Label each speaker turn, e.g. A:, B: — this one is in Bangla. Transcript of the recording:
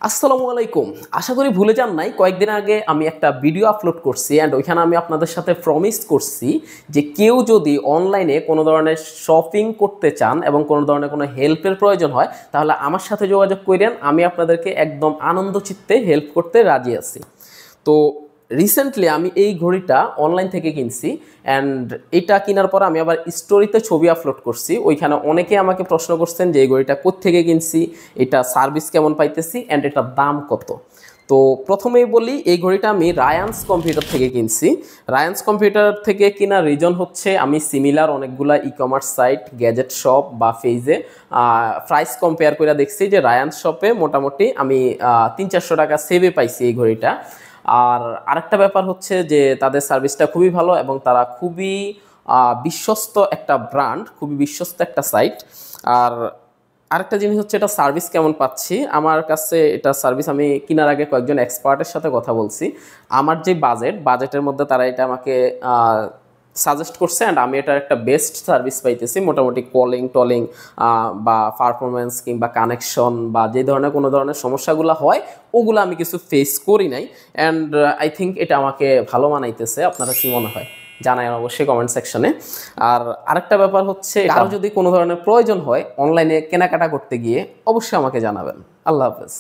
A: আসসালামু আলাইকুম। আশা করি ভুলে যান নাই। কয়েকদিন আগে আমি একটা ভিডিও আপলোড করছি অ্যান্ড ওইখানে আমি আপনাদের সাথে প্রমিস করছি যে কেউ যদি অনলাইনে কোনো ধরনের শপিং করতে চান এবং কোনো ধরনের কোনো হেল্পের প্রয়োজন হয় তাহলে আমার সাথে যোগাযোগ করেন। আমি আপনাদেরকে একদম আনন্দ চিত্তে হেল্প করতে রাজি আছি। তো রিসেন্টলি আমি এই ঘড়িটা অনলাইন থেকে কিনছি অ্যান্ড এটা কেনার পর আমি আবার স্টোরিতে ছবি আপলোড করছি। ওইখানে অনেকে আমাকে প্রশ্ন করছেন যে এই ঘড়িটা কোত্থেকে কিনছি, এটা সার্ভিস কেমন পাইতেছি অ্যান্ড এটার দাম কত। তো প্রথমেই বলি, এই ঘড়িটা আমি রায়ান্স কম্পিউটার থেকে কিনছি। রায়ান্স কম্পিউটার থেকে কেনার রিজন হচ্ছে আমি সিমিলার অনেকগুলা e commerce site, gadget shop বা পেজে প্রাইস কম্পেয়ার করে দেখছি যে রায়ান্স শপে মোটামুটি আমি 300-400 টাকা সেভে পাইছি এই ঘড়িটা। আর আরেকটা ব্যাপার হচ্ছে যে তাদের সার্ভিসটা খুবই ভালো এবং তারা খুবই বিশ্বস্ত একটা ব্র্যান্ড, খুবই বিশ্বস্ত একটা সাইট। আর আরেকটা জিনিস হচ্ছে এটা সার্ভিস কেমন পাচ্ছি। আমার কাছে এটা সার্ভিস, আমি কেনার আগে কয়েকজন এক্সপার্টের সাথে কথা বলছি। আমার যে বাজেটের মধ্যে তারা এটা আমাকে সাজেস্ট করছে অ্যান্ড আমি এটার একটা বেস্ট সার্ভিস পাইতেছি। মোটামুটি কলিং টলিং বা পারফরমেন্স কিংবা কানেকশন বা যে ধরনের কোনো ধরনের সমস্যাগুলো হয় ওগুলো আমি কিছু ফেস করি নাই অ্যান্ড আই থিঙ্ক এটা আমাকে ভালো মানাইতেছে। আপনারা কি মনে হয় জানাই অবশ্যই কমেন্ট সেকশনে। আর আরেকটা ব্যাপার হচ্ছে, কারো যদি কোনো ধরনের প্রয়োজন হয় অনলাইনে কেনাকাটা করতে গিয়ে অবশ্যই আমাকে জানাবেন। আল্লাহ হাফেজ।